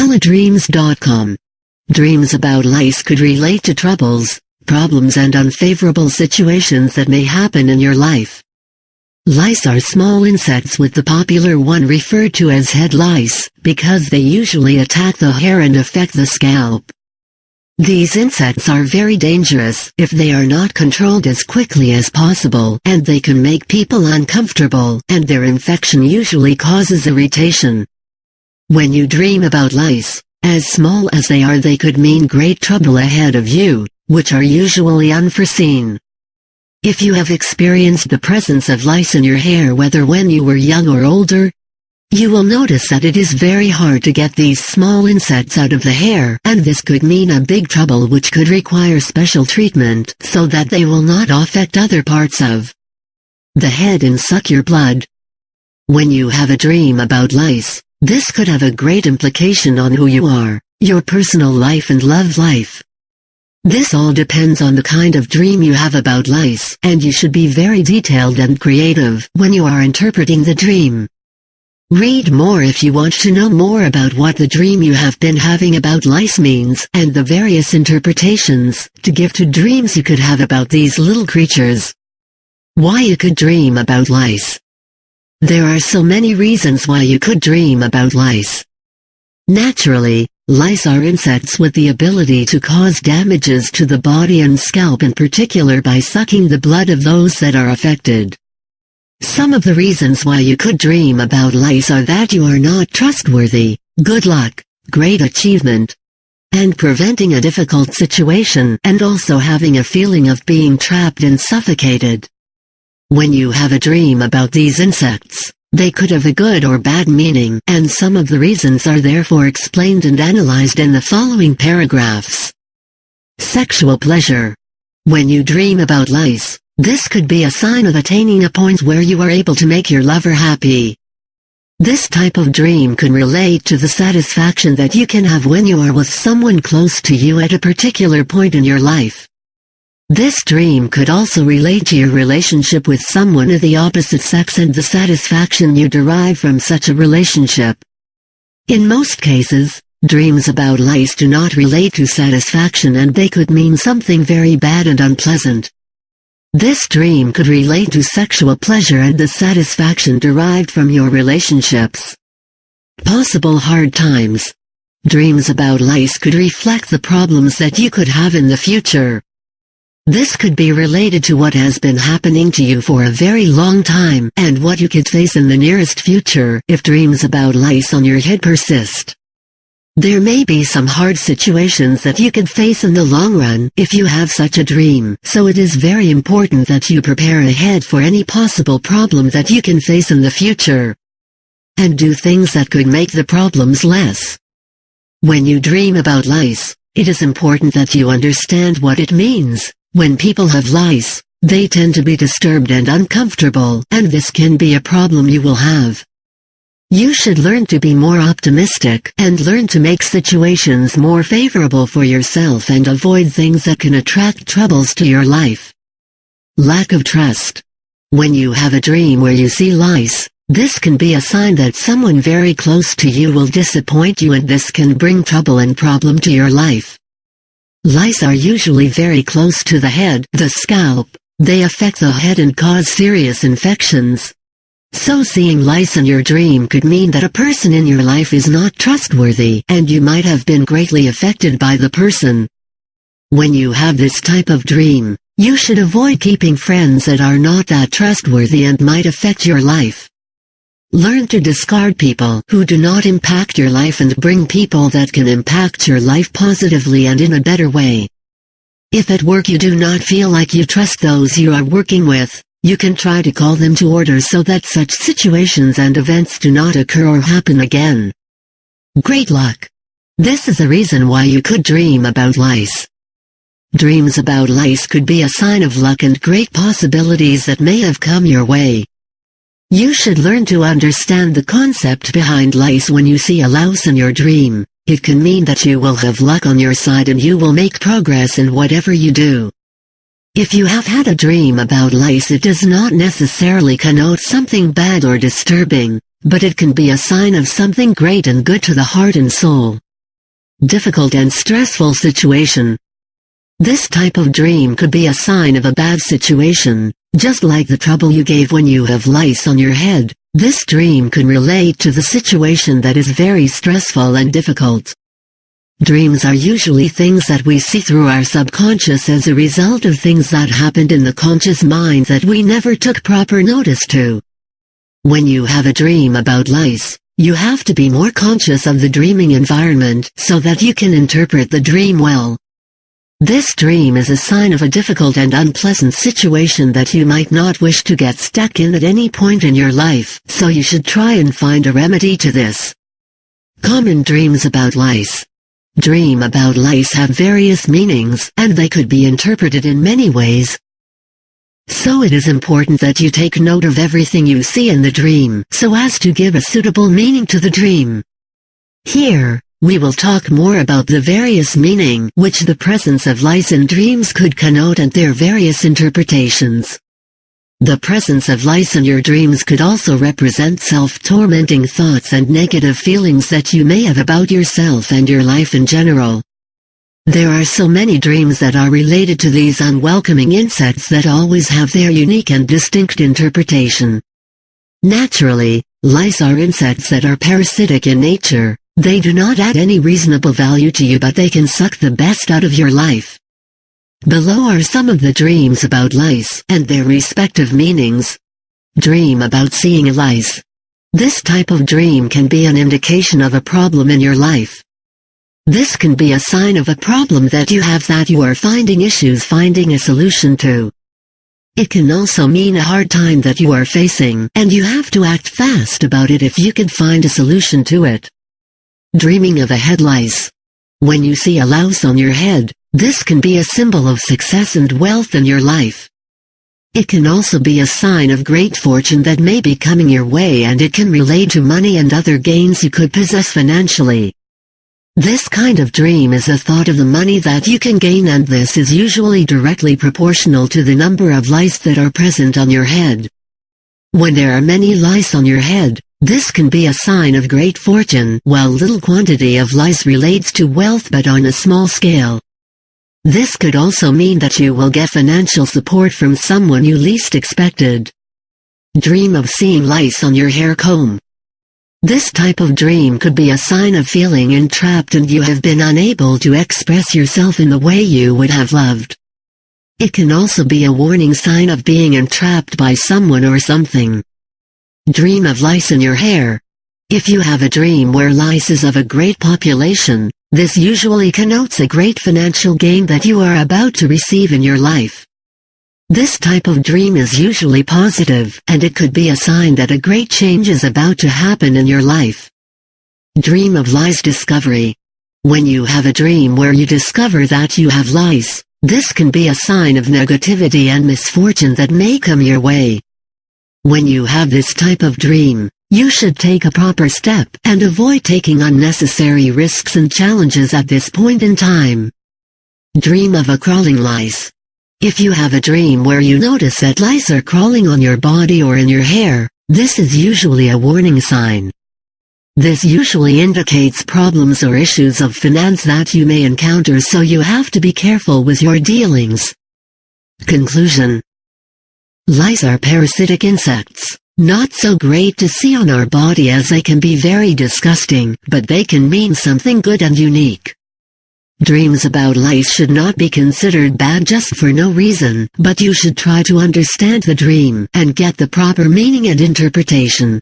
Teledreams.com. Dreams about lice could relate to troubles, problems and unfavorable situations that may happen in your life. Lice are small insects, with the popular one referred to as head lice, because they usually attack the hair and affect the scalp. These insects are very dangerous if they are not controlled as quickly as possible, and they can make people uncomfortable, and their infection usually causes irritation. When you dream about lice, as small as they are, they could mean great trouble ahead of you, which are usually unforeseen. If you have experienced the presence of lice in your hair, whether when you were young or older, you will notice that it is very hard to get these small insects out of the hair, and this could mean a big trouble which could require special treatment so that they will not affect other parts of the head and suck your blood. When you have a dream about lice, this could have a great implication on who you are, your personal life and love life. This all depends on the kind of dream you have about lice, and you should be very detailed and creative when you are interpreting the dream. Read more if you want to know more about what the dream you have been having about lice means, and the various interpretations to give to dreams you could have about these little creatures. Why you could dream about lice. There are so many reasons why you could dream about lice. Naturally, lice are insects with the ability to cause damages to the body and scalp, in particular by sucking the blood of those that are affected. Some of the reasons why you could dream about lice are that you are not trustworthy, good luck, great achievement, and preventing a difficult situation, and also having a feeling of being trapped and suffocated. When you have a dream about these insects, they could have a good or bad meaning, and some of the reasons are therefore explained and analyzed in the following paragraphs. Sexual pleasure. When you dream about lice, this could be a sign of attaining a point where you are able to make your lover happy. This type of dream can relate to the satisfaction that you can have when you are with someone close to you at a particular point in your life. This dream could also relate to your relationship with someone of the opposite sex and the satisfaction you derive from such a relationship. In most cases, dreams about lice do not relate to satisfaction, and they could mean something very bad and unpleasant. This dream could relate to sexual pleasure and the satisfaction derived from your relationships. Possible hard times. Dreams about lice could reflect the problems that you could have in the future. This could be related to what has been happening to you for a very long time, and what you could face in the nearest future if dreams about lice on your head persist. There may be some hard situations that you could face in the long run if you have such a dream, so it is very important that you prepare ahead for any possible problem that you can face in the future, and do things that could make the problems less. When you dream about lice, it is important that you understand what it means. When people have lice, they tend to be disturbed and uncomfortable, and this can be a problem you will have. You should learn to be more optimistic and learn to make situations more favorable for yourself and avoid things that can attract troubles to your life. Lack of trust. When you have a dream where you see lice, this can be a sign that someone very close to you will disappoint you, and this can bring trouble and problem to your life. Lice are usually very close to the head, the scalp. They affect the head and cause serious infections. So seeing lice in your dream could mean that a person in your life is not trustworthy, and you might have been greatly affected by the person. When you have this type of dream, you should avoid keeping friends that are not that trustworthy and might affect your life. Learn to discard people who do not impact your life and bring people that can impact your life positively and in a better way. If at work you do not feel like you trust those you are working with, you can try to call them to order so that such situations and events do not occur or happen again. Great luck. This is a reason why you could dream about lice. Dreams about lice could be a sign of luck and great possibilities that may have come your way. You should learn to understand the concept behind lice. When you see a louse in your dream, it can mean that you will have luck on your side and you will make progress in whatever you do. If you have had a dream about lice, it does not necessarily connote something bad or disturbing, but it can be a sign of something great and good to the heart and soul. difficult and stressful situation. This type of dream could be a sign of a bad situation, just like the trouble you gave when you have lice on your head. This dream could relate to the situation that is very stressful and difficult. Dreams are usually things that we see through our subconscious as a result of things that happened in the conscious mind that we never took proper notice to. When you have a dream about lice, you have to be more conscious of the dreaming environment so that you can interpret the dream well. This dream is a sign of a difficult and unpleasant situation that you might not wish to get stuck in at any point in your life, so you should try and find a remedy to this. Common dreams about lice. Dream about lice have various meanings, and they could be interpreted in many ways. So it is important that you take note of everything you see in the dream, so as to give a suitable meaning to the dream. Here, we will talk more about the various meaning which the presence of lice in dreams could connote and their various interpretations. The presence of lice in your dreams could also represent self-tormenting thoughts and negative feelings that you may have about yourself and your life in general. There are so many dreams that are related to these unwelcoming insects that always have their unique and distinct interpretation. Naturally, lice are insects that are parasitic in nature. They do not add any reasonable value to you, but they can suck the best out of your life. Below are some of the dreams about lice and their respective meanings. Dream about seeing a lice. This type of dream can be an indication of a problem in your life. This can be a sign of a problem that you have that you are finding issues finding a solution to. It can also mean a hard time that you are facing, and you have to act fast about it if you can find a solution to it. Dreaming of a head lice. When you see a louse on your head, this can be a symbol of success and wealth in your life. It can also be a sign of great fortune that may be coming your way, and it can relate to money and other gains you could possess financially. This kind of dream is a thought of the money that you can gain, and this is usually directly proportional to the number of lice that are present on your head. When there are many lice on your head, this can be a sign of great fortune, while little quantity of lice relates to wealth but on a small scale. This could also mean that you will get financial support from someone you least expected. Dream of seeing lice on your hair comb. This type of dream could be a sign of feeling entrapped and you have been unable to express yourself in the way you would have loved. It can also be a warning sign of being entrapped by someone or something. Dream of lice in your hair. If you have a dream where lice is of a great population, this usually connotes a great financial gain that you are about to receive in your life. This type of dream is usually positive, and it could be a sign that a great change is about to happen in your life. Dream of lice discovery. When you have a dream where you discover that you have lice, this can be a sign of negativity and misfortune that may come your way. When you have this type of dream, you should take a proper step and avoid taking unnecessary risks and challenges at this point in time. Dream of a crawling lice. If you have a dream where you notice that lice are crawling on your body or in your hair, this is usually a warning sign. This usually indicates problems or issues of finance that you may encounter, so you have to be careful with your dealings. Conclusion. Lice are parasitic insects, not so great to see on our body as they can be very disgusting, but they can mean something good and unique. Dreams about lice should not be considered bad just for no reason, but you should try to understand the dream and get the proper meaning and interpretation.